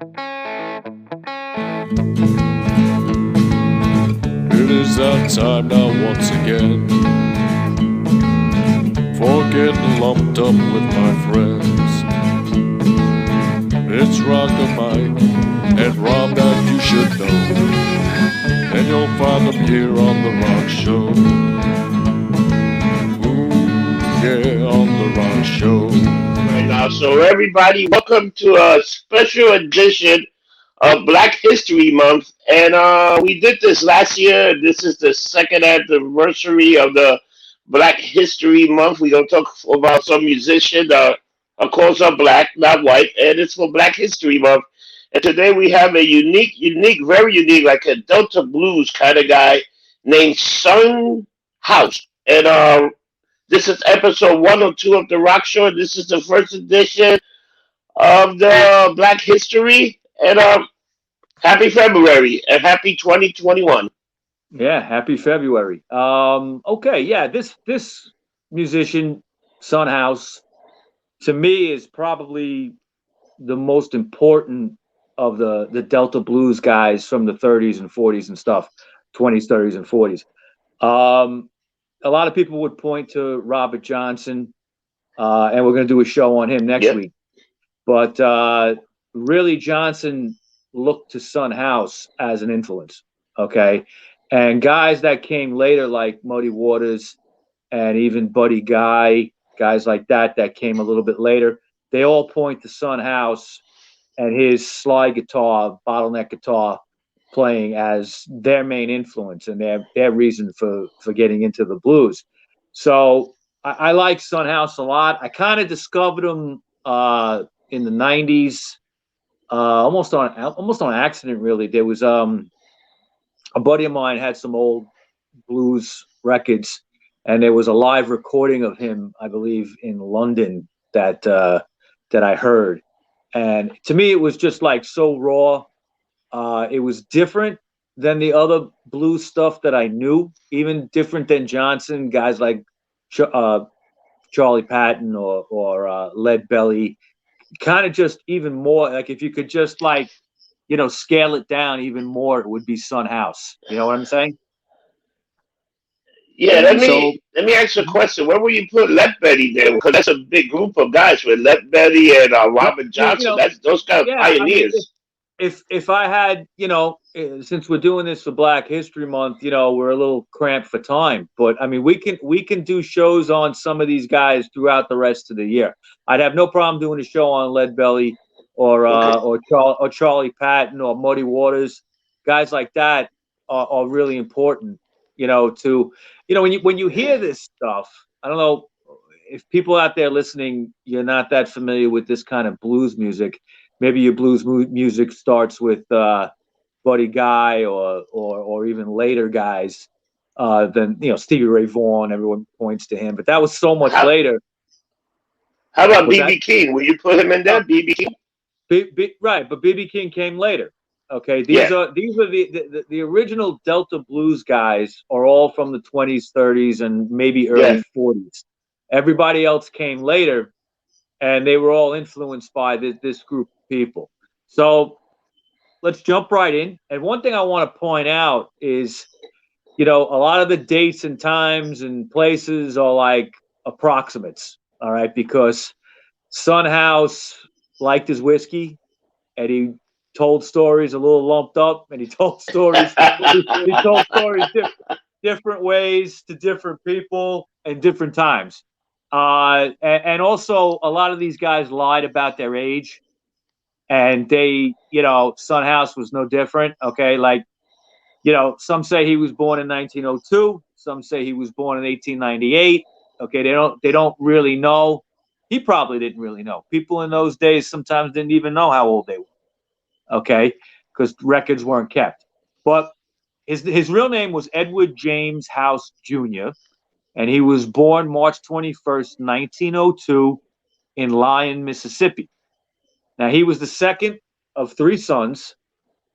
It is that time now once again, for getting lumped up with my friends. It's RockerMike and Rob that you should know, and you'll find them here on the Rock Show. Ooh, yeah, on the Rock Show. Right now. So everybody, welcome to a special edition of Black History Month. And we did this last year. This is the second anniversary of the Black History Month. We're gonna talk about some musicians. Of course, are black, not white, and it's for Black History Month. And today we have a very unique, like a Delta blues kind of guy named Sun House. And this is episode 102 of the Rock Show. This is the first edition of the Black History. And happy February and happy 2021. Yeah, happy February. Okay, yeah, this musician, Son House, to me is probably the most important of the Delta blues guys from the 30s and 40s and stuff, 20s, 30s, and 40s. A lot of people would point to Robert Johnson, and we're going to do a show on him next week. But really, Johnson looked to Son House as an influence, okay? And guys that came later, like Muddy Waters and even Buddy Guy, guys like that came a little bit later, they all point to Son House and his slide guitar, bottleneck guitar, playing as their main influence and their reason for getting into the blues. So I like Son House a lot. I kind of discovered him in the 90s, almost on accident, really. There was a buddy of mine had some old blues records, and there was a live recording of him, I believe, in London that I heard. And to me, it was just like so raw. It was different than the other blues stuff that I knew, even different than Johnson, guys like Charlie Patton or Lead Belly. Kind of just even more, like if you could just scale it down even more, it would be Son House. You know what I'm saying? Yeah, let me ask you a question. Where will you put Led Belly there? Because that's a big group of guys with Led Belly and Robert Johnson. That's those kind of pioneers. If I had, since we're doing this for Black History Month, we're a little cramped for time. But I mean, we can do shows on some of these guys throughout the rest of the year. I'd have no problem doing a show on Lead Belly or Charlie Patton or Muddy Waters. Guys like that are really important. When you hear this stuff, I don't know if people out there listening, you're not that familiar with this kind of blues music. Maybe your blues music starts with Buddy Guy or even later guys than Stevie Ray Vaughan. Everyone points to him, but that was so much later. How about B.B. King? Will you put him in there, B.B. King? Right, but B.B. King came later. Okay, these are the original Delta blues guys are all from the 20s, 30s, and maybe early 40s. Everybody else came later, and they were all influenced by this group of people. So let's jump right in. And one thing I want to point out is, a lot of the dates and times and places are like approximates, all right? Because Son House liked his whiskey, and he told stories a little lumped up, and he told stories different ways to different people and different times. And also a lot of these guys lied about their age, and they, Son House was no different. Okay. Like, some say he was born in 1902. Some say he was born in 1898. Okay. They don't really know. He probably didn't really know. People in those days sometimes didn't even know how old they were. Okay. Because records weren't kept, but his real name was Edward James House Jr., and he was born March 21st, 1902 in Lyon, Mississippi. Now, he was the second of three sons.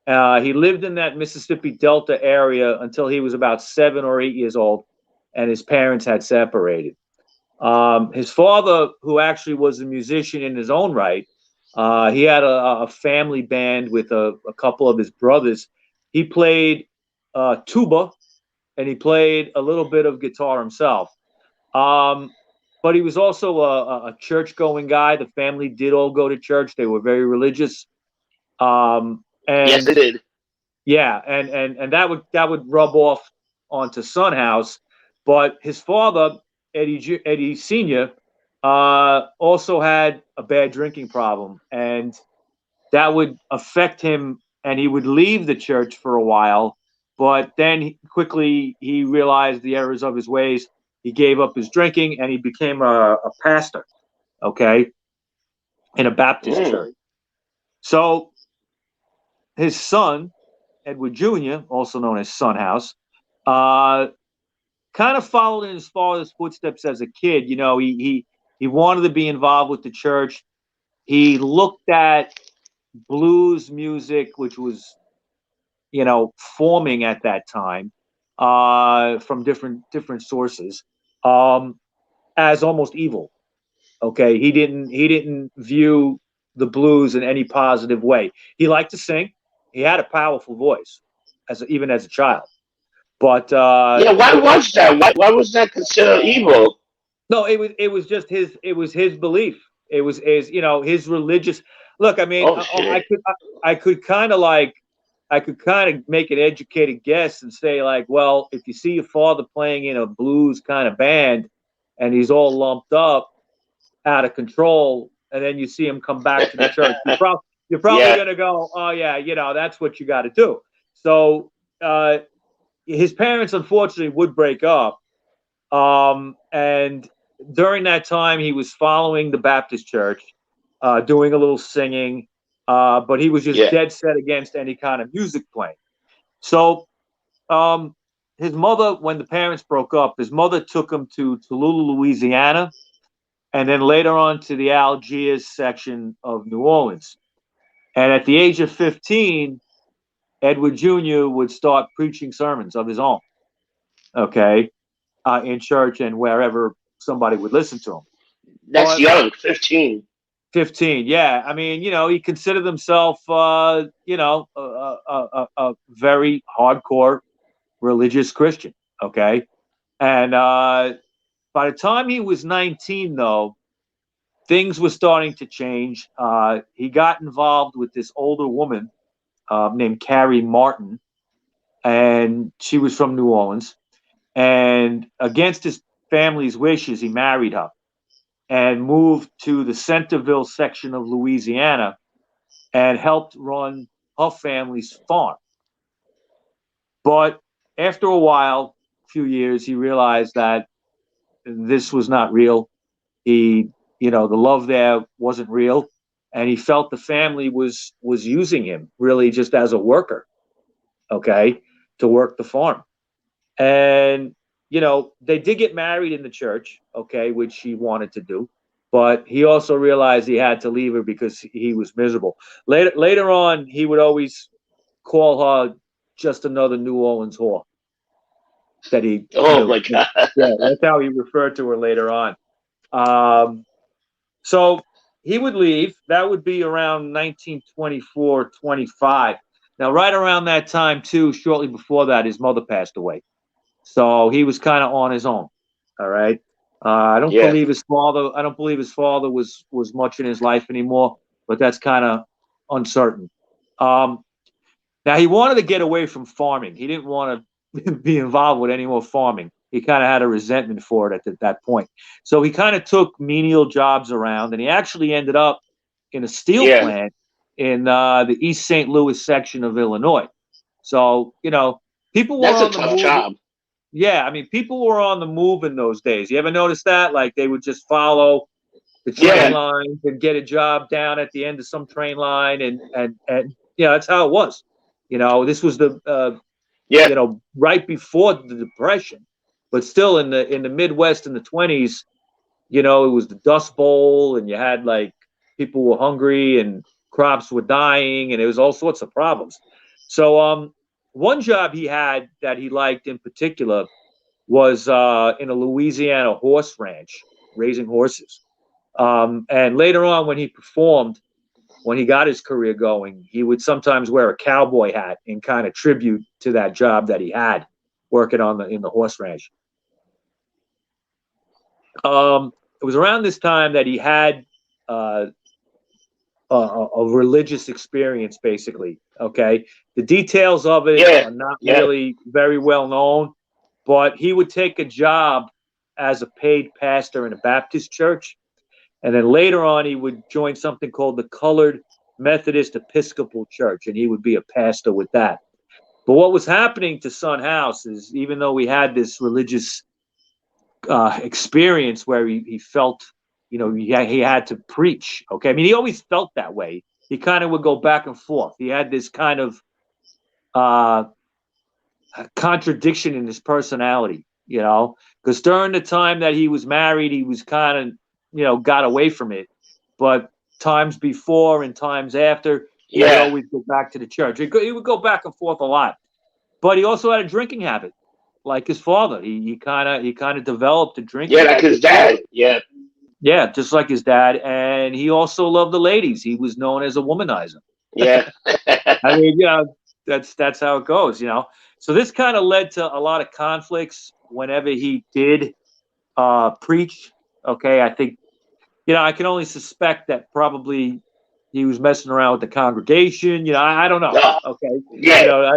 He lived in that Mississippi Delta area until he was about 7 or 8 years old, and his parents had separated. His father, who actually was a musician in his own right, He had a family band with a couple of his brothers. He played tuba, and he played a little bit of guitar himself. Um, but he was also a church-going guy. The family did all go to church. They were very religious. Yes, And they did. yeah, and that would rub off onto Son House. But his father, Eddie Senior, also had a bad drinking problem, and that would affect him, and he would leave the church for a while. But then quickly he realized the errors of his ways. He gave up his drinking, and he became a pastor. Okay, in a Baptist Mm. church. So his son, Edward Jr., also known as Son House, uh, kind of followed in his father's footsteps as a kid. You know, he wanted to be involved with the church. He looked at blues music, which was, forming at that time, from different sources, um, as almost evil. Okay, he didn't view the blues in any positive way. He liked to sing. He had a powerful voice, even as a child. But Yeah, why was that? Why was that considered evil? no, it was just his belief. It was his religious. Look, I mean, Oh shit. I could kind of like I could kind of make an educated guess and say, like, well, if you see your father playing in a blues kind of band and he's all lumped up, out of control, and then you see him come back to the church, you're probably Yeah. going to go, oh yeah, that's what you got to do. So uh, his parents unfortunately would break up, and during that time he was following the Baptist church, doing a little singing, but he was just Yeah. dead set against any kind of music playing. So um, his mother, when the parents broke up, his mother took him to Tallulah, Louisiana, and then later on to the Algiers section of New Orleans. And at the age of 15, Edward Jr. would start preaching sermons of his own, okay, in church and wherever somebody would listen to him. That's But young, 15. 15, yeah. I mean, he considered himself, a very hardcore religious Christian, okay? And by the time he was 19, though, things were starting to change. He got involved with this older woman named Carrie Martin, and she was from New Orleans. And against his family's wishes, he married her and moved to the Centerville section of Louisiana and helped run her family's farm. But after a while, a few years, he realized that this was not real. The love there wasn't real, and he felt the family was using him really just as a worker, okay, to work the farm. And they did get married in the church, okay, which he wanted to do, but he also realized he had to leave her because he was miserable. Later on, he would always call her just another New Orleans whore that he Oh knew. my god. Yeah, that's how he referred to her later on. So he would leave. That would be around 1924, 25. Now, right around that time, too, shortly before that, his mother passed away. So he was kind of on his own. All right. I don't Yeah. believe his father. I don't believe his father was much in his life anymore, but that's kind of uncertain. Um, Now he wanted to get away from farming. He didn't want to be involved with any more farming. He kind of had a resentment for it at that point. So he kind of took menial jobs around, and he actually ended up in a steel Yeah. plant in the East St. Louis section of Illinois. So people were That's a on the tough move. job. Yeah, I mean, people were on the move in those days. You ever notice that? Like they would just follow the train Yeah. lines and get a job down at the end of some train line, and that's how it was. This was the Yeah. right before the Depression, but still in the Midwest in the 20s, it was the Dust Bowl, and you had like people were hungry and crops were dying, and it was all sorts of problems. So one job he had that he liked in particular was in a Louisiana horse ranch, raising horses. And later on, when he performed, when he got his career going, he would sometimes wear a cowboy hat in kind of tribute to that job that he had working in the horse ranch. It was around this time that he had a religious experience, basically. Okay, the details of it are not really very well known, but he would take a job as a paid pastor in a Baptist church, and then later on he would join something called the Colored Methodist Episcopal Church, and he would be a pastor with that. But what was happening to Son House is, even though we had this religious experience where he felt, he had to preach. Okay, I mean, he always felt that way. He kind of would go back and forth. He had this kind of contradiction in his personality, because during the time that he was married, he was kind of, got away from it. But times before and times after, he would always go back to the church. He would go back and forth a lot. But he also had a drinking habit, like his father. He kind of developed a drinking habit. Like his dad. Yeah, just like his dad. And he also loved the ladies. He was known as a womanizer. Yeah. I mean, that's how it goes, So this kind of led to a lot of conflicts whenever he did preach. Okay, I think, I can only suspect that probably he was messing around with the congregation. I don't know. Okay. Yeah.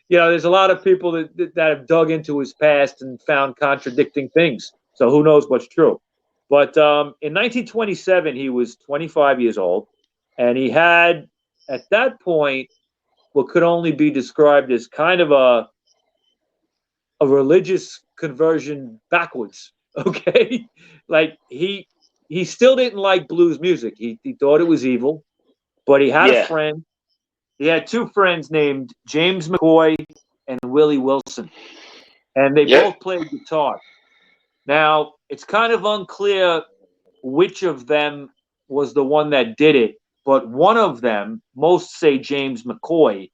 There's a lot of people that have dug into his past and found contradicting things. So who knows what's true? But in 1927, he was 25 years old, and he had, at that point, what could only be described as kind of a religious conversion backwards. Okay, like he still didn't like blues music. He thought it was evil, but he had a friend. He had two friends named James McCoy and Willie Wilson, and they both played guitar. Now, it's kind of unclear which of them was the one that did it, but one of them, most say James McCoy,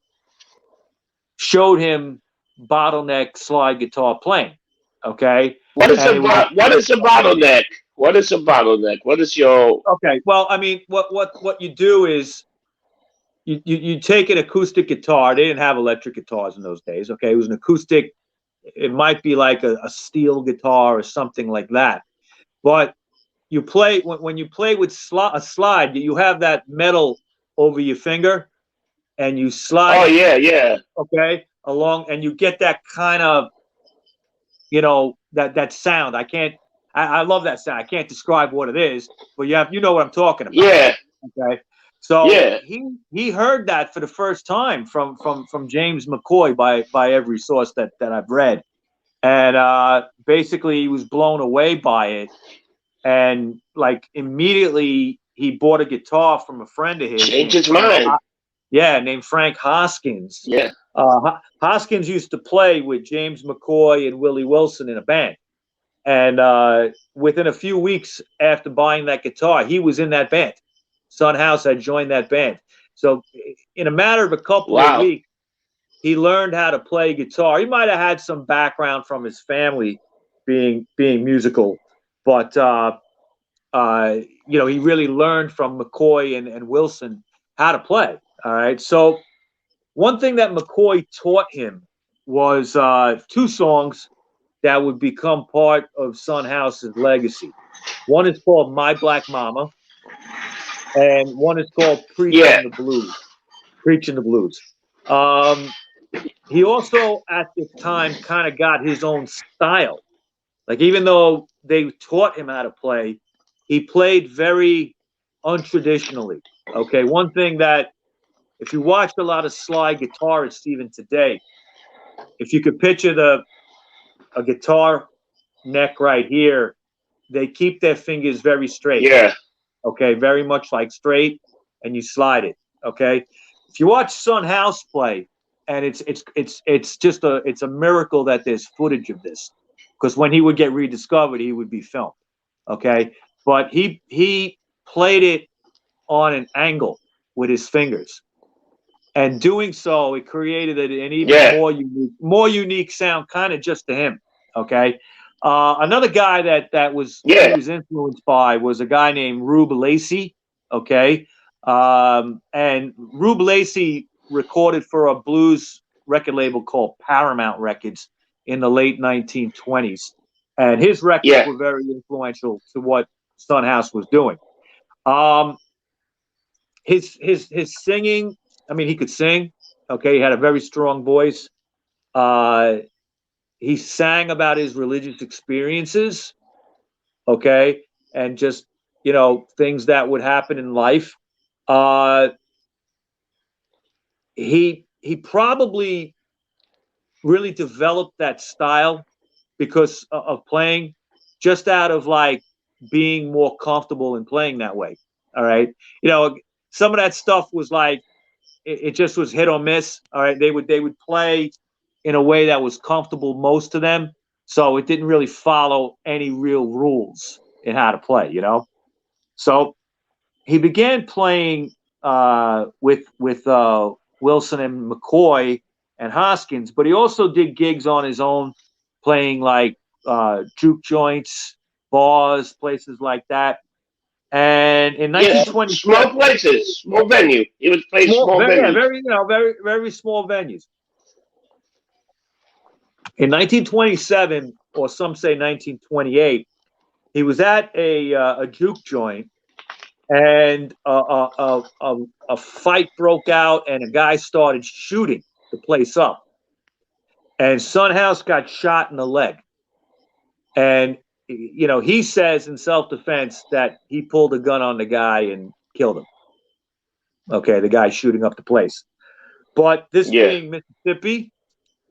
showed him bottleneck slide guitar playing. Okay? What is a bottleneck? What is a bottleneck? What is your... Okay, well, I mean, what you do is you take an acoustic guitar. They didn't have electric guitars in those days. Okay, it was an acoustic. It might be like a steel guitar or something like that. But you play when you play with a slide, you have that metal over your finger, and you slide. Oh yeah. Okay, along, and you get that kind of, that sound. I love that sound. I can't describe what it is, but you know what I'm talking about. Yeah. Okay. So he heard that for the first time from James McCoy by every source that I've read, and basically he was blown away by it, and like immediately he bought a guitar from a friend of his. Changed his mind. Named Frank Hoskins. Yeah. Hoskins used to play with James McCoy and Willie Wilson in a band, and within a few weeks after buying that guitar, he was in that band. Son House had joined that band. So in a matter of a couple of weeks, he learned how to play guitar. He might have had some background from his family being musical, but he really learned from McCoy and Wilson how to play. All right. So one thing that McCoy taught him was two songs that would become part of Son House's legacy. One is called My Black Mama, and one is called Preaching the Blues. He also, at the time, kind of got his own style. Like, even though they taught him how to play, he played very untraditionally. Okay, one thing that, if you watch a lot of slide guitarists even today, if you could picture a guitar neck right here, they keep their fingers very straight. Yeah. Okay, very much like straight, and you slide it. Okay, if you watch Son House play, and it's just a miracle that there's footage of this, because when he would get rediscovered, he would be filmed. Okay, but he played it on an angle with his fingers, and doing so, it created an even more unique sound, kind of just to him. Okay. Another guy that he was influenced by was a guy named Rube Lacey. Okay. And Rube Lacey recorded for a blues record label called Paramount Records in the late 1920s. And his records were very influential to what Son House was doing. His singing, I mean, he could sing. Okay, he had a very strong voice. He sang about his religious experiences. Okay, and just things that would happen in life. He probably really developed that style because of playing, just out of like being more comfortable in playing that way. All right, some of that stuff was like it just was hit or miss. All right, they would play in a way that was comfortable most to them, so it didn't really follow any real rules in how to play. So he began playing with Wilson and McCoy and Hoskins, but he also did gigs on his own, playing like juke joints, bars, places like that. And in 1920, small places, small venue. He was playing small venues. Yeah, very, very small venues. In 1927, or some say 1928, he was at a juke joint, and a fight broke out, and a guy started shooting the place up. And Son House got shot in the leg. And, he says in self-defense that he pulled a gun on the guy and killed him. Okay, the guy shooting up the place. But this being Mississippi,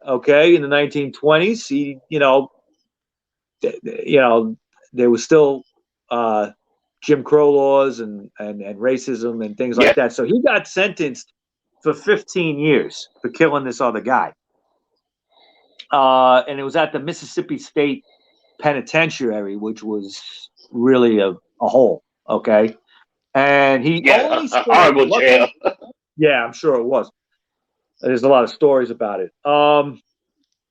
okay, in the 1920s, he, there was still Jim Crow laws and racism and things like that. So he got sentenced for 15 years for killing this other guy. And it was at the Mississippi State Penitentiary, which was really a hole. Okay. And he only served, horrible jail. Yeah, I'm sure it was. There's a lot of stories about it.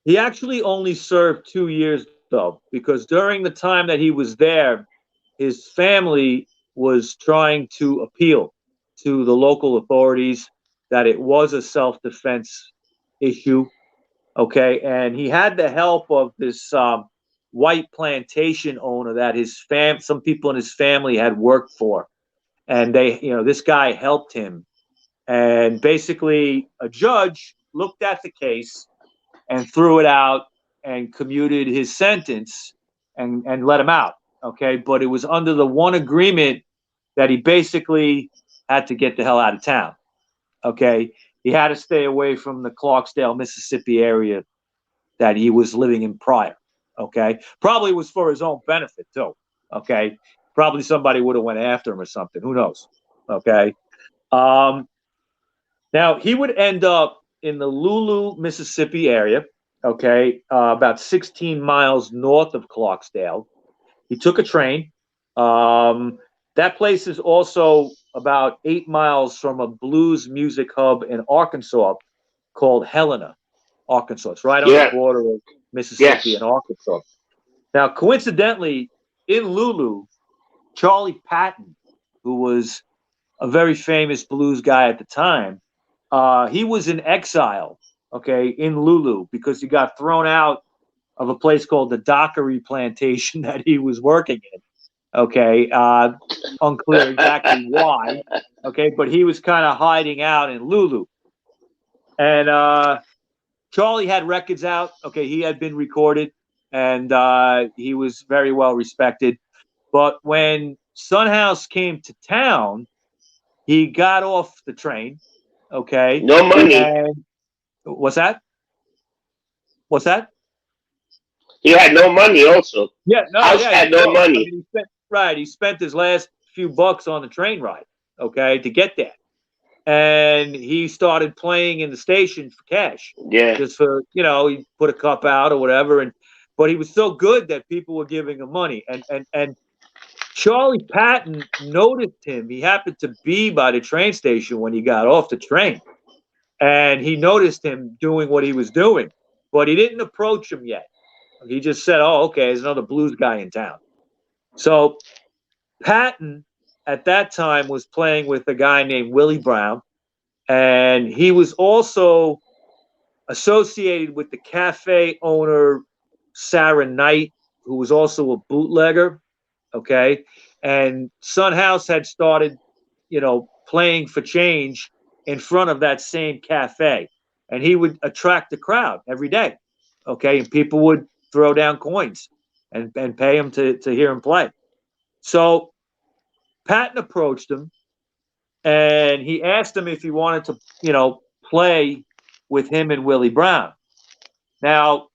He actually only served 2 years, though, because during the time that he was there, his family was trying to appeal to the local authorities that it was a self-defense issue. Okay, and he had the help of this white plantation owner that some people in his family had worked for, and this guy helped him. And basically, a judge looked at the case and threw it out and commuted his sentence and let him out. Okay, but it was under the one agreement that he basically had to get the hell out of town. Okay, he had to stay away from the Clarksdale, Mississippi area that he was living in prior. Okay, probably was for his own benefit too. Okay, probably somebody would have went after him or something. Who knows? Okay. Now he would end up in the Lulu, Mississippi area. Okay, about 16 miles north of Clarksdale. He took a train. That place is also about 8 miles from a blues music hub in Arkansas called Helena, Arkansas. It's right on the border of Mississippi and Arkansas. Now, coincidentally, in Lulu, Charlie Patton, who was a very famous blues guy at the time, he was in exile, okay, in Lulu, because he got thrown out of a place called the Dockery Plantation that he was working in. Okay, unclear exactly why. Okay, but he was kind of hiding out in Lulu. And Charlie had records out. Okay, he had been recorded, and he was very well respected. But when Son House came to town, he got off the train. Okay, no money. And what's that? What's that? He had no money. Also, House had no money. I mean, he spent his last few bucks on the train ride. Okay, to get there. And he started playing in the station for cash. Yeah. Just for, he put a cup out or whatever. But he was so good that people were giving him money. And Charlie Patton noticed him. He happened to be by the train station when he got off the train. And he noticed him doing what he was doing. But he didn't approach him yet. He just said, oh, okay, there's another blues guy in town. So Patton at that time was playing with a guy named Willie Brown, and he was also associated with the cafe owner Sarah Knight, who was also a bootlegger. Okay, and Son House had started, playing for change in front of that same cafe, and he would attract the crowd every day. Okay, and people would throw down coins and pay him to hear him play. So Patton approached him, and he asked him if he wanted to, play with him and Willie Brown. Now,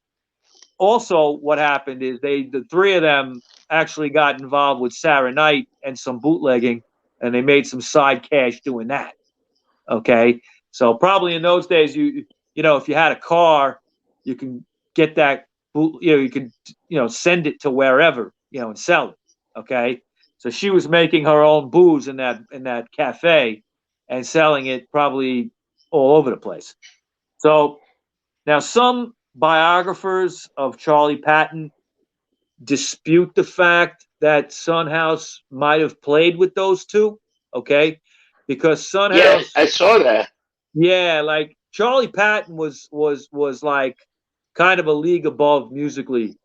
also, what happened is the three of them actually got involved with Sarah Knight and some bootlegging, and they made some side cash doing that. Okay, so probably in those days, if you had a car, you can get that boot, you can send it to wherever, and sell it. Okay, so she was making her own booze in that cafe and selling it probably all over the place. So now some biographers of Charlie Patton dispute the fact that Son House might have played with those two. Okay, because Son Yeah, House, I saw that. yeah, like Charlie Patton was like kind of a league above musically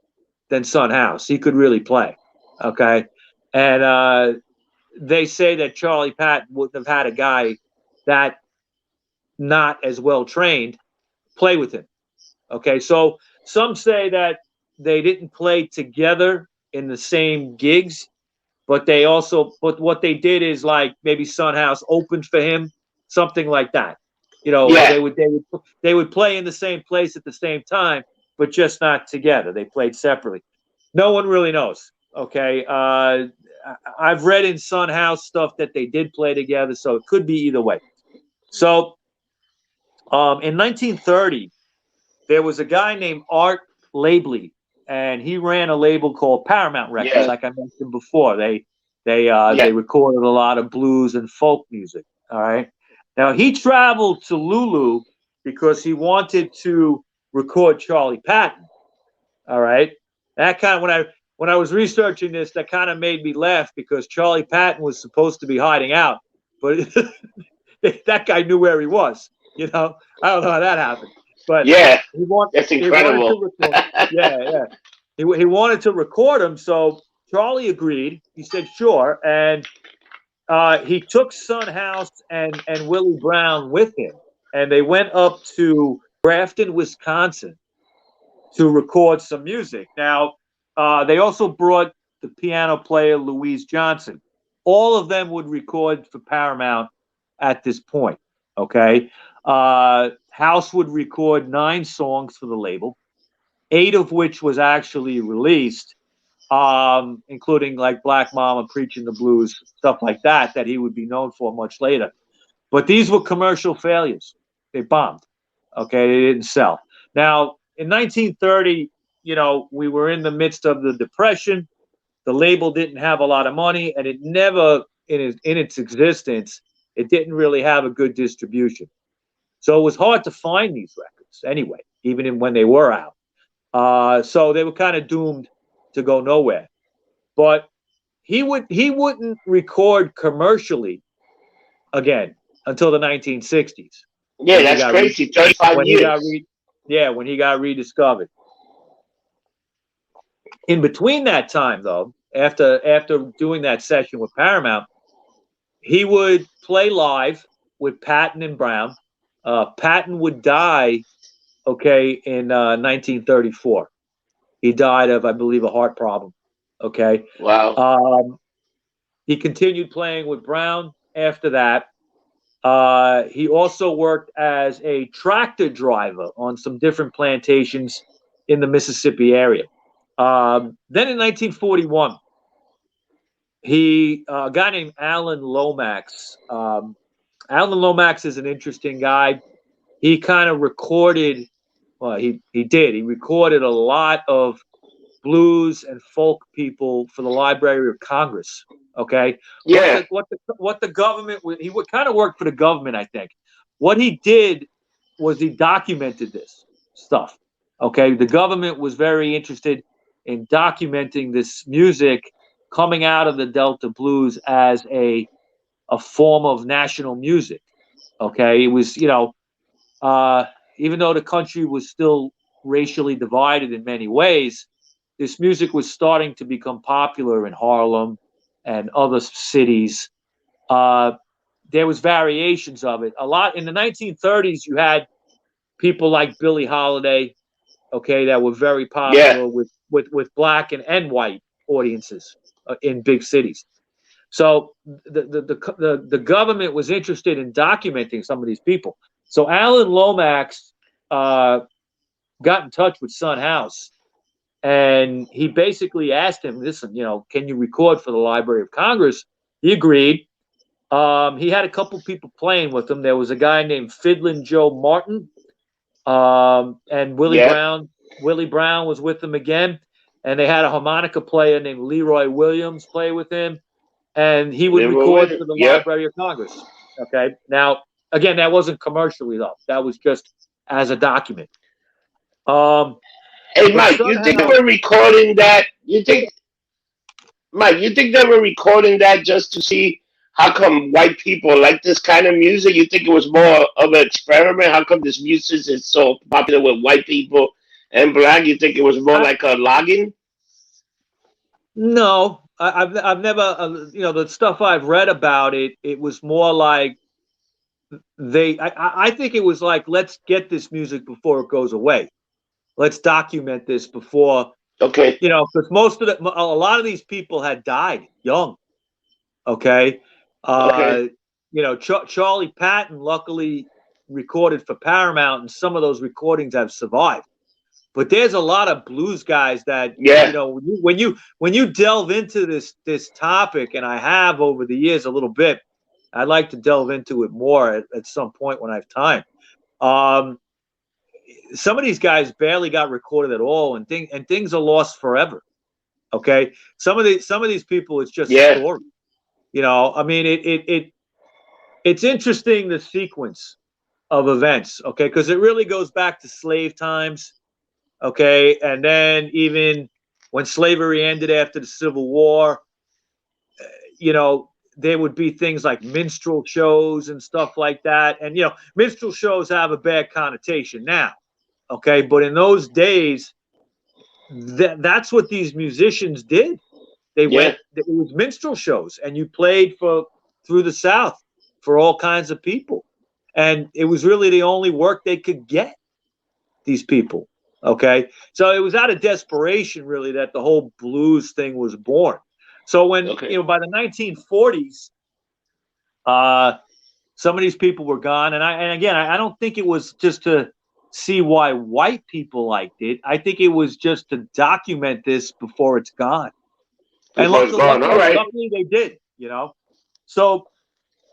than Son House. He could really play. Okay, and they say that Charlie Patton wouldn't have had a guy that not as well trained play with him. Okay, so some say that they didn't play together in the same gigs, but what they did is like maybe Son House opened for him, something like that. Or Yeah. they would play in the same place at the same time, but just not together. They played separately. No one really knows. Okay, I've read in Son House stuff that they did play together, so it could be either way. So, in 1930, there was a guy named Art Labley, and he ran a label called Paramount Records, Yeah. like I mentioned before. They Yeah. recorded a lot of blues and folk music. All right. Now he traveled to Lulu because he wanted to record Charlie Patton. All right. That kind of when I was researching this, that kind of made me laugh because Charlie Patton was supposed to be hiding out, but that guy knew where he was. I don't know how that happened, but Yeah. he That's wanted incredible. to record. Yeah. He wanted to record him, so Charlie agreed. He said sure, and he took Son House and Willie Brown with him, and they went up to Grafton, Wisconsin, to record some music. Now, they also brought the piano player Louise Johnson. All of them would record for Paramount at this point. Okay, House would record 9 songs for the label, 8 of which was actually released, including like Black Mama, Preaching the Blues, stuff like that he would be known for much later. But these were commercial failures. They bombed. Okay, they didn't sell. Now, in 1930, we were in the midst of the Depression. The label didn't have a lot of money, and it never, in its existence, it didn't really have a good distribution. So it was hard to find these records anyway, even when they were out. So they were kind of doomed to go nowhere. But he wouldn't record commercially again until the 1960s. Yeah, that's crazy. 35 when years. when he got rediscovered. In between that time, though, after doing that session with Paramount, he would play live with Patton and Brown. Patton would die, in 1934. He died of, I believe, a heart problem. Okay. Wow. He continued playing with Brown after that. He also worked as a tractor driver on some different plantations in the Mississippi area. Then in 1941, a guy named Alan Lomax. Alan Lomax is an interesting guy. He kind of recorded, well, he recorded a lot of blues and folk people for the Library of Congress. Okay. Yeah. What the government, he would kind of work for the government, I think. What he did was he documented this stuff. Okay. The government was very interested in documenting this music coming out of the Delta blues as a form of national music. Okay, it was, even though the country was still racially divided in many ways, this music was starting to become popular in Harlem and other cities. There was variations of it. A lot in the 1930s, you had people like Billie Holiday, okay, that were very Yeah. popular with black and white audiences in big cities. So the government was interested in documenting some of these people. So Alan Lomax got in touch with Son House, and he basically asked him, "Listen, can you record for the Library of Congress?" He agreed. He had a couple people playing with him. There was a guy named Fiddlin' Joe Martin, and Willie Yeah. Brown. Willie Brown was with them again, and they had a harmonica player named Leroy Williams play with him, and he would record for the Yep. Library of Congress. Okay, now again, that wasn't commercially though; that was just as a document. Hey, But Mike, you think they somehow, were recording that? Mike, you think they were recording that just to see how come white people like this kind of music? You think it was more of an experiment? How come this music is so popular with white people and black? You think it was more I, like a logging? no, I've never, the stuff I've read about it, it was more like I think it was like, let's get this music before it goes away. Let's document this before, Okay. because a lot of these people had died young. Okay. Okay. Charlie Patton luckily recorded for Paramount, and some of those recordings have survived. But there's a lot of blues guys that, Yeah. when you delve into this topic, and I have over the years a little bit, I'd like to delve into it more at some point when I have time. Some of these guys barely got recorded at all, and things are lost forever. Okay, some of these people, it's just Yeah. story. I mean, it's interesting, the sequence of events. Okay, because it really goes back to slave times. Okay, and then even when slavery ended after the Civil War, there would be things like minstrel shows and stuff like that. And minstrel shows have a bad connotation now. Okay, but in those days, that's what these musicians did. Yeah. It was minstrel shows, and you played through the South for all kinds of people, and it was really the only work they could get, these people. Okay, so it was out of desperation, really, that the whole blues thing was born. So when, Okay. by the 1940s, some of these people were gone, and again, I don't think it was just to see why white people liked it. I think it was just to document this before it's gone. And Before it's gone. All right. luckily they did. So,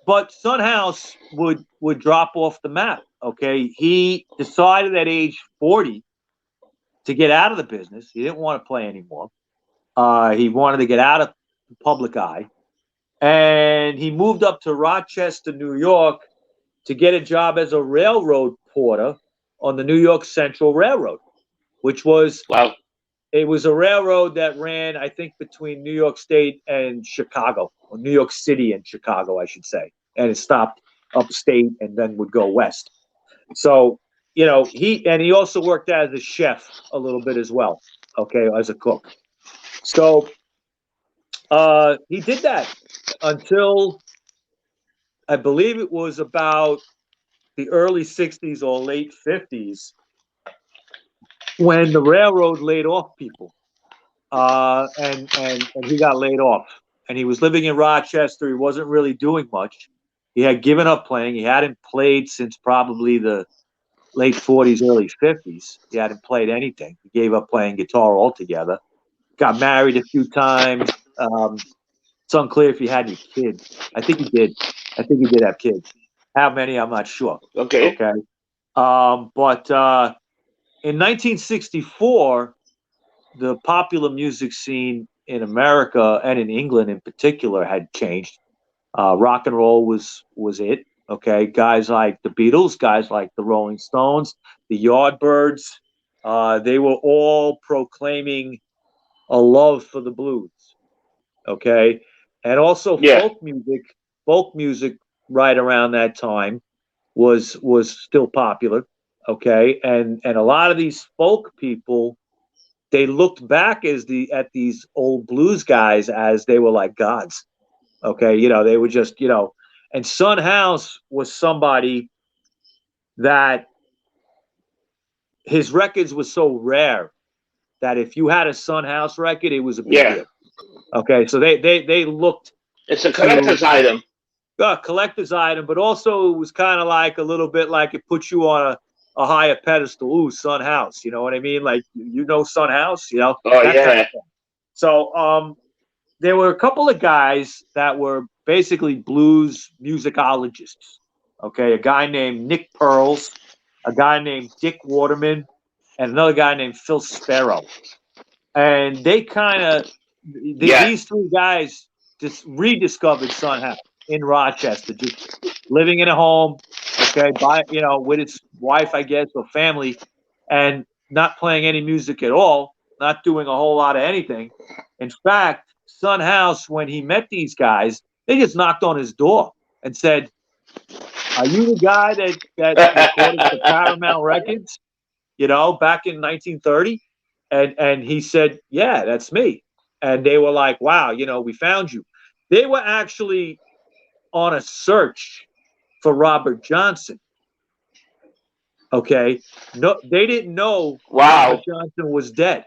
but Son House would drop off the map. Okay, he decided at age 40 to get out of the business. He didn't want to play anymore. He wanted to get out of the public eye, and he moved up to Rochester, New York, to get a job as a railroad porter on the New York Central Railroad, which was Wow. it was a railroad that ran, I think, between New York State and Chicago, or New York City and Chicago, I should say. And it stopped upstate and then would go west. So, he also worked as a chef a little bit as well, okay, as a cook. So he did that until, I believe it was about the early 60s or late 50s, when the railroad laid off people. And he got laid off, and he was living in Rochester. He wasn't really doing much. He had given up playing. He hadn't played since probably the late 40s, early 50s. He hadn't played anything. He gave up playing guitar altogether. Got married a few times. It's unclear if he had any kids. I think he did. I think he did have kids. How many, I'm not sure. Okay. Okay. But in 1964, the popular music scene in America and in England in particular had changed. Rock and roll was it. Okay, guys like the Beatles, guys like the Rolling Stones, the Yardbirds, they were all proclaiming a love for the blues. okay, and also Yeah. folk music right around that time was still popular, okay, and a lot of these folk people, they looked back at these old blues guys as they were like gods, okay, they were just and Son House was somebody that his records were so rare that if you had a Son House record, it was a big Yeah. deal. Okay, so they looked It's a to collector's item. collector's item, but also it was kind of like a little bit like it puts you on a higher pedestal. Ooh, Son House, you know what I mean? Like Son House, Oh that kind of yeah. thing. So there were a couple of guys that were basically blues musicologists. Okay, a guy named Nick Pearls, a guy named Dick Waterman, and another guy named Phil Sparrow. And they kind of Yeah. these three guys just rediscovered Son House in Rochester, just living in a home, okay, with his wife, I guess, or family, and not playing any music at all, not doing a whole lot of anything. In fact, Son House, when he met these guys, they just knocked on his door and said, "Are you the guy that recorded for Paramount Records, back in 1930?" And he said, "Yeah, that's me." And they were like, "Wow, we found you." They were actually on a search for Robert Johnson. Okay. No, they didn't know Robert Wow. Johnson was dead.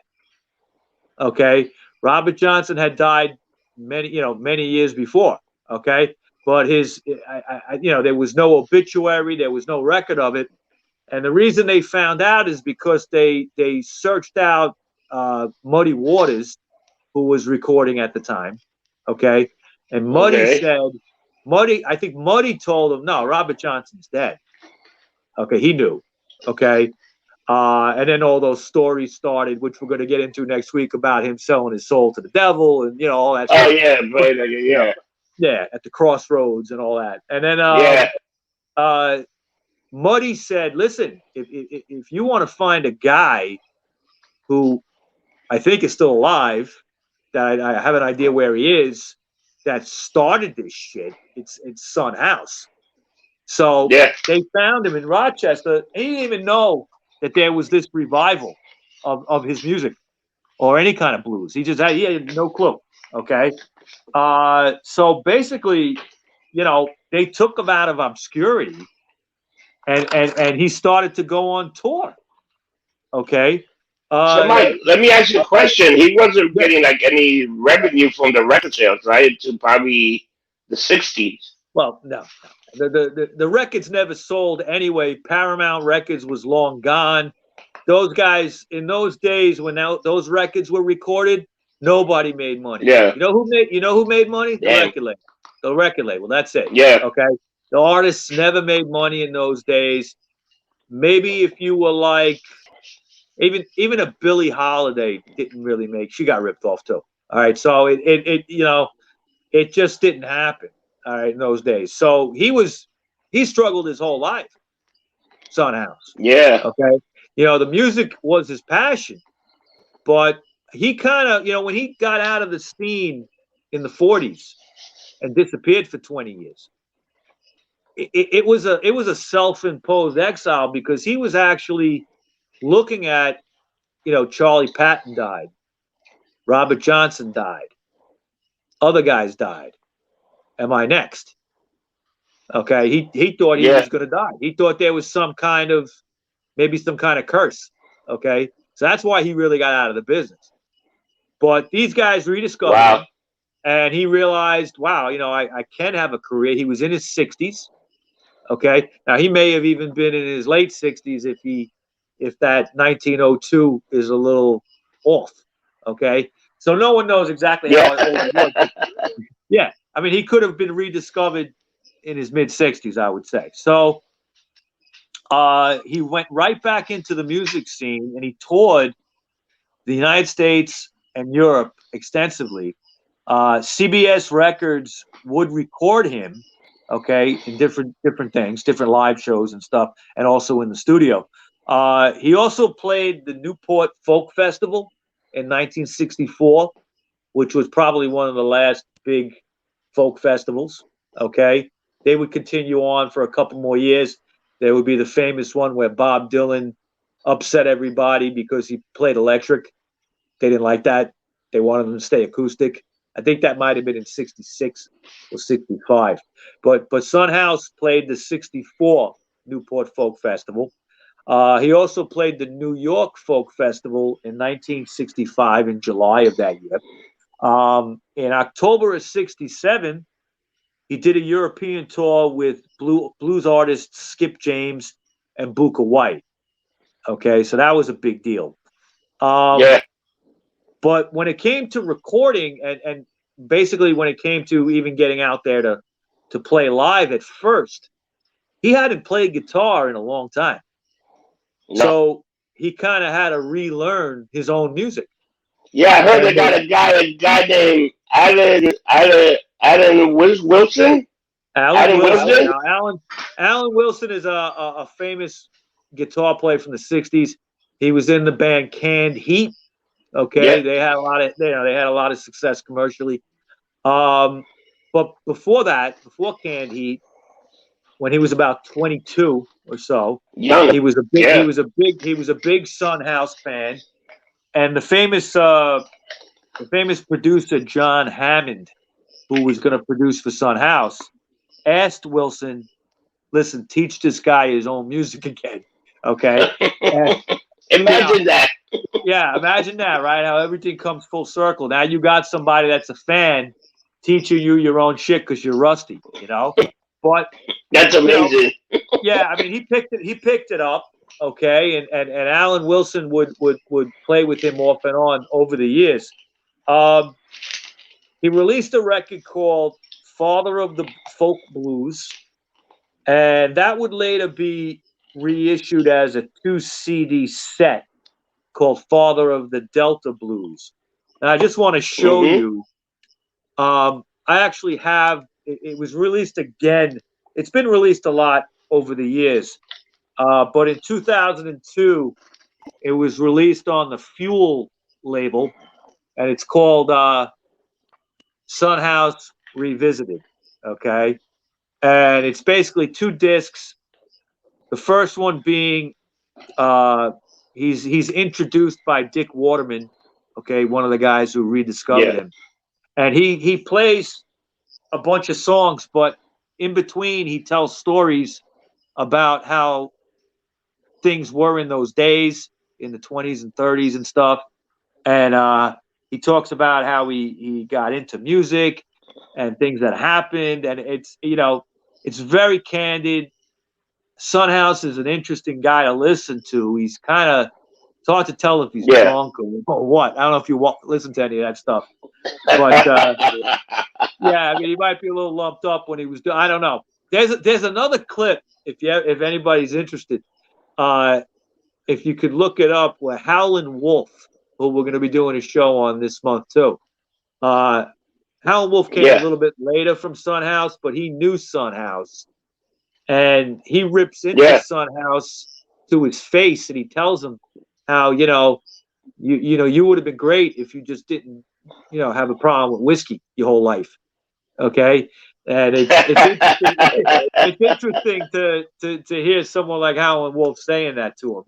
Okay. Robert Johnson had died many years before. Okay. But there was no obituary, there was no record of it. And the reason they found out is because they searched out Muddy Waters, who was recording at the time. Okay. And Okay. I think Muddy told him, no, Robert Johnson's dead. Okay. He knew. Okay. And then all those stories started, which we're going to get into next week about him selling his soul to the devil and, all that Oh stuff. yeah, but You know, yeah. yeah, at the crossroads and all that. And then Yeah. Muddy said, listen, if you want to find a guy who I think is still alive, that I have an idea where he is, that started this shit, it's Son House. So Yeah. they found him in Rochester. He didn't even know that there was this revival of his music or any kind of blues. He had no clue. Okay. So basically, they took him out of obscurity and he started to go on tour. Okay. So Uh, Mike, let me ask you a question. He wasn't yeah, getting like any revenue from the record sales, right? To probably the '60s. well, no. The records never sold anyway. Paramount Records was long gone. Those guys in those days when those records were recorded, nobody made money. Yeah. You know who made money? The Damn. record label. The record label. That's it. Yeah. Okay. The artists never made money in those days. Maybe if you were like even a Billie Holiday didn't really make. She got ripped off too. All right. So it just didn't happen. All right, in those days. So he struggled his whole life. Son House. Yeah. Okay. The music was his passion, but he kind of, when he got out of the scene in the 40s and disappeared for 20 years, it was a self-imposed exile because he was actually looking at, Charlie Patton died, Robert Johnson died, other guys died. Am I next? Okay. He thought he Yeah. was going to die. He thought there was maybe some kind of curse. Okay. So that's why he really got out of the business. But these guys rediscovered Wow. him and he realized, wow, I can have a career. He was in his 60s. Okay. Now he may have even been in his late 60s if that 1902 is a little off. Okay. So no one knows exactly how old he was. Yeah. Yeah. I mean, he could have been rediscovered in his mid 60s, I would say. So he went right back into the music scene and he toured the United States and Europe extensively. CBS Records would record him, okay, in different things, different live shows and stuff, and also in the studio. He also played the Newport Folk Festival in 1964. which was probably one of the last big folk festivals. Okay. They would continue on for a couple more years. There would be the famous one where Bob Dylan upset everybody because he played electric. They didn't like that. They wanted him to stay acoustic. I think that might have been in 66 or 65. But Son House played the 64 Newport Folk Festival. He also played the New York Folk Festival in 1965 in July of that year. In October of 67, he did a European tour with blues artists Skip James and Booker White. Okay, so that was a big deal. Yeah. But when it came to recording and basically when it came to even getting out there to play live at first, he hadn't played guitar in a long time. No. So he kind of had to relearn his own music. Yeah, I heard they got a guy named Alan Wilson. Alan Wilson. Alan Wilson is a famous guitar player from the 60s. He was in the band Canned Heat. Okay, Yeah. they had a lot of success commercially. But before that, before Canned Heat, when he was about 22 or so, Young. he was a big Son House fan, and the famous producer John Hammond, who was going to produce for Son House, asked Wilson, "Listen, teach this guy his own music again." Okay, Imagine that. Yeah, imagine that, right? How everything comes full circle. Now you got somebody that's a fan teaching you your own shit because you're rusty, But that's amazing. Yeah, I mean he picked it up, okay, and Alan Wilson would play with him off and on over the years. He released a record called Father of the Folk Blues, and that would later be reissued as a 2 CD set called Father of the Delta Blues. And I just want to show you, I actually have, it was released again. It's been released a lot over the years. But in 2002, it was released on the Fuel label, and it's called Son House Revisited. Okay. And it's basically 2 discs. The first one being, he's introduced by Dick Waterman, okay, one of the guys who rediscovered him, and he plays a bunch of songs, but in between he tells stories about how things were in those days in the 20s and 30s and stuff, and he talks about how he got into music and things that happened, and it's very candid. Son House is an interesting guy to listen to. He's kind of, it's hard to tell if he's drunk or what. I don't know if you listen to any of that stuff, but yeah, I mean, he might be a little lumped up when he was doing. I don't know. There's another clip if anybody's interested. If you could look it up, where Howlin' Wolf, who we're going to be doing a show on this month too. Howlin' Wolf came a little bit later from Son House, but he knew Son House. And he rips into Son House to his face, and he tells him how you would have been great if you just didn't have a problem with whiskey your whole life, okay? And it's interesting. It's interesting to hear someone like Howlin' Wolf saying that to him,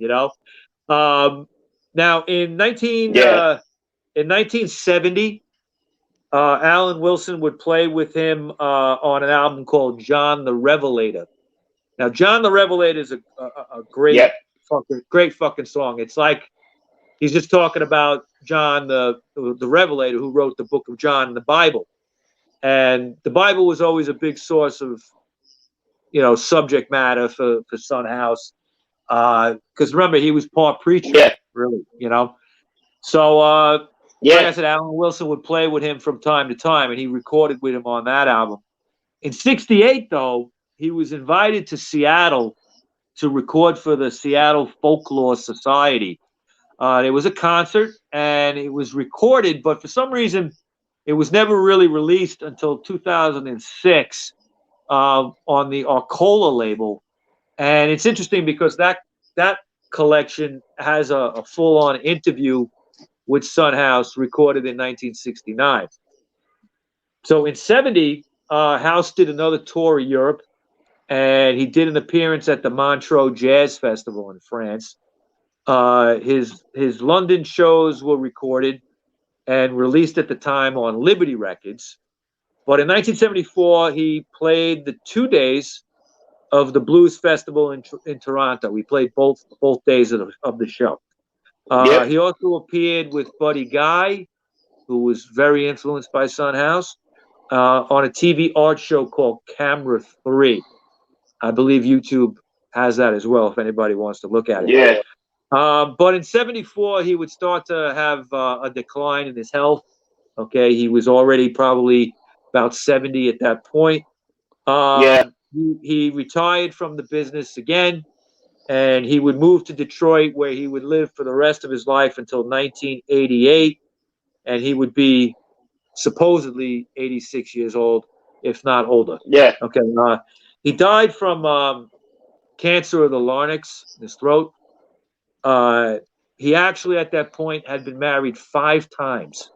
Now in 1970, Alan Wilson would play with him on an album called John the Revelator. Now, John the Revelator is a great fucking song. It's like he's just talking about John the Revelator, who wrote the book of John in the Bible. And the Bible was always a big source of, subject matter for Son House. Because remember, he was part preacher, really, So, like I said, Alan Wilson would play with him from time to time, and he recorded with him on that album. In 68, though, he was invited to Seattle to record for the Seattle Folklore Society. It was a concert, and it was recorded, but for some reason, it was never really released until 2006 on the Arcola label. And it's interesting because that collection has a full-on interview with Son House, recorded in 1969. So in 70, House did another tour of Europe, and he did an appearance at the Montreux Jazz Festival in France. His London shows were recorded and released at the time on Liberty Records. But in 1974, he played the 2 days of the Blues Festival in Toronto. He played both days of the show. Yep. He also appeared with Buddy Guy, who was very influenced by Son House, on a TV art show called Camera 3. I believe YouTube has that as well if anybody wants to look at it. Yeah. But in 74, he would start to have a decline in his health. Okay, he was already probably about 70 at that point. Yeah. He retired from the business again, and he would move to Detroit, where he would live for the rest of his life until 1988, and he would be supposedly 86 years old, if not older. Yeah. Okay, he died from cancer of the larynx in his throat. He actually, at that point, had been married 5 times.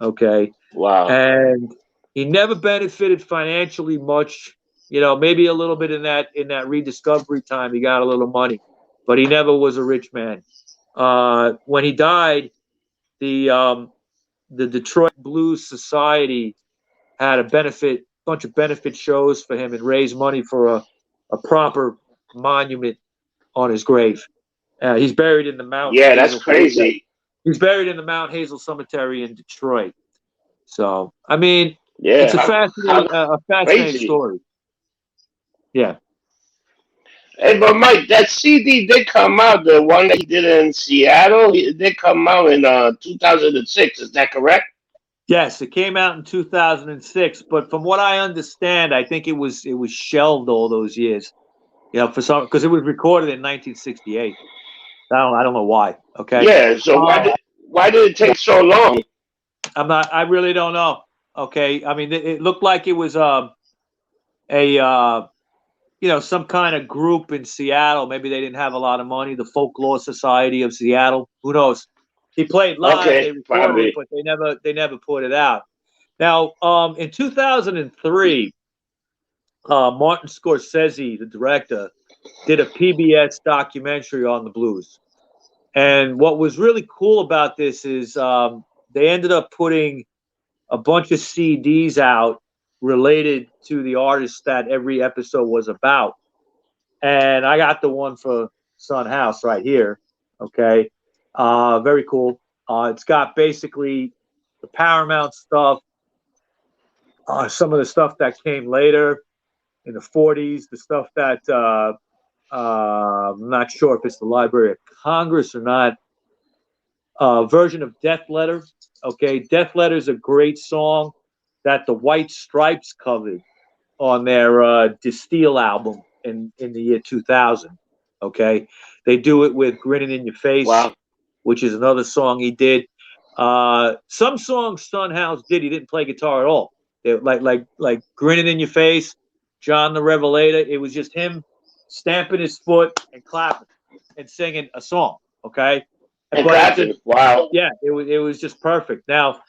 Okay. Wow. And he never benefited financially much. You know, maybe a little bit in that rediscovery time, he got a little money, but he never was a rich man. When he died, the Detroit Blues Society had a bunch of benefit shows for him and raised money for a proper monument on his grave. He's buried in the Mount. Yeah, that's crazy. He's buried in the Mount Hazel Cemetery in Detroit. So, I mean, Yeah, it's a fascinating story. Yeah. Hey, but Mike, that CD did come out. The one that he did in Seattle, it did come out in 2006. Is that correct? Yes, it came out in 2006, but from what I understand, I think it was shelved all those years. You know, because it was recorded in 1968. I don't know why. Okay. Yeah. So why did it take so long? I really don't know. Okay. I mean, it looked like it was some kind of group in Seattle. Maybe they didn't have a lot of money. The Folklore Society of Seattle. Who knows? He played live. Okay, they recorded probably. it, but they never put it out. Now, in 2003, Martin Scorsese, the director, did a PBS documentary on the blues. And what was really cool about this is they ended up putting a bunch of CDs out related to the artists that every episode was about. And I got the one for Son House right here. Okay. Very cool. It's got basically the Paramount stuff, some of the stuff that came later in the 40s, the stuff that I'm not sure if it's the Library of Congress or not. Version of Death Letter. Okay, Death Letter is a great song that the White Stripes covered on their Distill album in the year 2000. Okay, they do it with Grinning in Your Face, wow, which is another song he did. Some songs Son House did, he didn't play guitar at all. Like Grinning in Your Face, John the Revelator. It was just him stamping his foot and clapping and singing a song. Okay. And clapping. Wow. Yeah, it was just perfect. Now,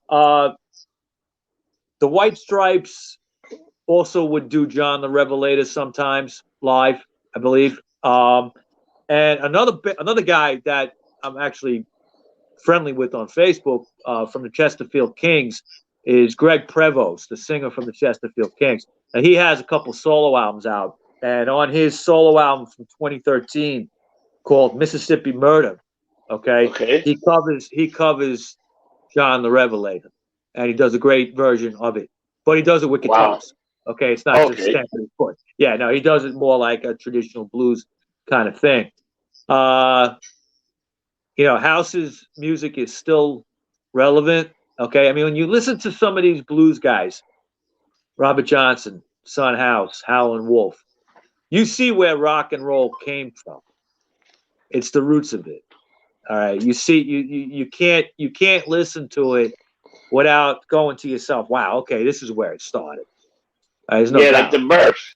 the White Stripes also would do John the Revelator sometimes live, I believe. And another guy that I'm actually friendly with on Facebook from the Chesterfield Kings is Greg Prevost, the singer from the Chesterfield Kings. And he has a couple solo albums out. And on his solo album from 2013 called Mississippi Murder, okay. He covers John the Revelator, and he does a great version of it. But he does it with guitars. Wow. Okay, it's not just stamping his foot. Yeah, no, he does it more like a traditional blues kind of thing. House's music is still relevant. Okay, I mean, when you listen to some of these blues guys, Robert Johnson, Son House, Howlin' Wolf, you see where rock and roll came from. It's the roots of it. All right, you see, you can't listen to it without going to yourself, wow, okay, this is where it started. There's no doubt. Like the birth.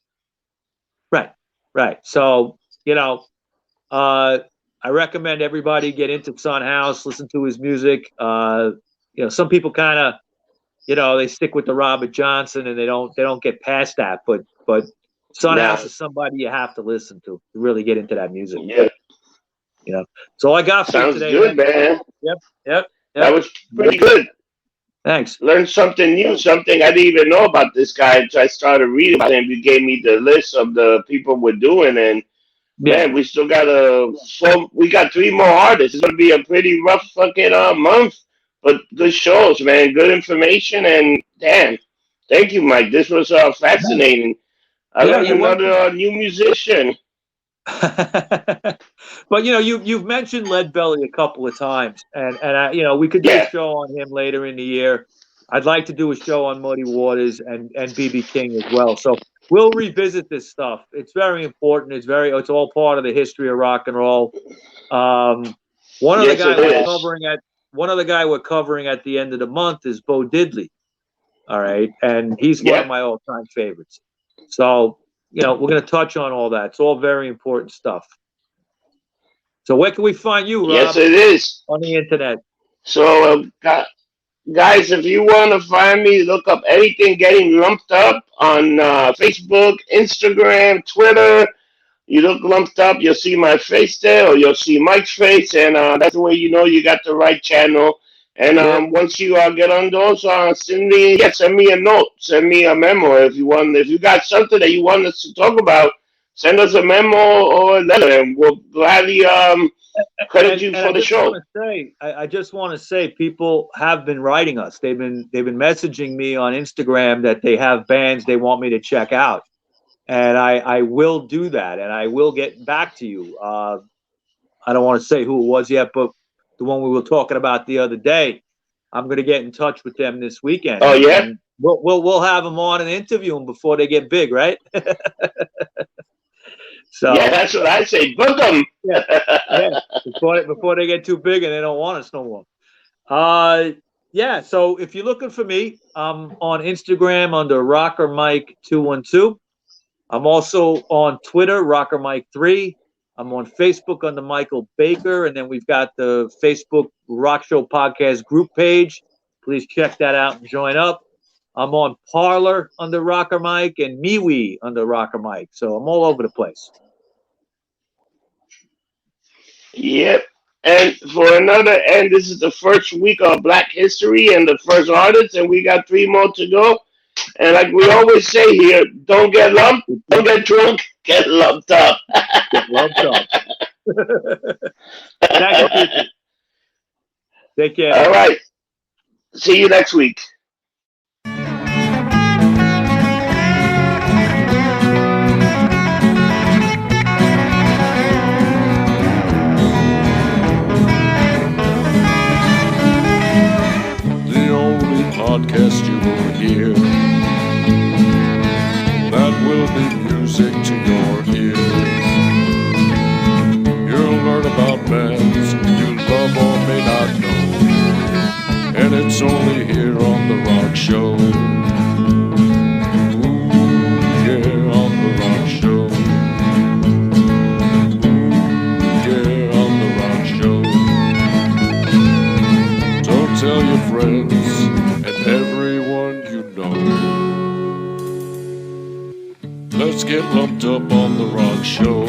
Right. So, I I recommend everybody get into Son House, listen to his music. Some people kind of, they stick with the Robert Johnson and they don't get past that. But Son House is somebody you have to listen to really get into that music. Yeah. So I got for you Sounds today. good, man. Yep. That was pretty good. Thanks. Learned something new, something I didn't even know about this guy until I started reading about him. You gave me the list of the people we're doing, and man, we still got we got 3 more artists. It's gonna be a pretty rough fucking month, but good shows, man. Good information, and damn, thank you, Mike. This was fascinating. I learned another new musician. But you've mentioned Lead Belly a couple of times, and we could do a show on him later in the year. I'd like to do a show on Muddy Waters and BB King as well. So we'll revisit this stuff. It's very important. It's all part of the history of rock and roll. One other guy we're covering at the end of the month is Bo Diddley. All right, and he's one of my all-time favorites. So we're going to touch on all that. It's all very important stuff. So where can we find you, Rob? Yes, it is. On the internet. So, guys, if you want to find me, look up anything getting lumped up on Facebook, Instagram, Twitter. You look lumped up, you'll see my face there, or you'll see Mike's face, and that's the way you know you got the right channel. And once you get on those, send me a note, send me a memo if you got something that you want us to talk about. Send us a memo or a letter, and we'll gladly credit you for the show. I just want to say, people have been writing us. They've been messaging me on Instagram that they have bands they want me to check out, and I will do that, and I will get back to you. I don't want to say who it was yet, but the one we were talking about the other day, I'm going to get in touch with them this weekend. Oh yeah, and we'll have them on and interview them before they get big, right? So yeah, that's what I say. Book them. Before they get too big and they don't want us no more. So if you're looking for me, I'm on Instagram under RockerMike212. I'm also on Twitter, RockerMike3. I'm on Facebook under Michael Baker, and then we've got the Facebook Rockshow podcast group page. Please check that out and join up. I'm on Parler under Rocker Mike and MeWe under Rocker Mike. So I'm all over the place. Yep. And this is the first week of Black History and the first artist, and we got 3 more to go. And like we always say here, don't get lumped, don't get drunk, get lumped up. Get lumped up. Thank you. Take care. All right. See you next week. The only podcast you will hear that will be music to your ears. You'll learn about bands you love or may not know, and it's only here on the Rock Show. Ooh, yeah, on the Rock Show. Ooh, yeah, on the Rock Show. So tell your friends and everyone you know. Let's get lumped up on the Rock Show.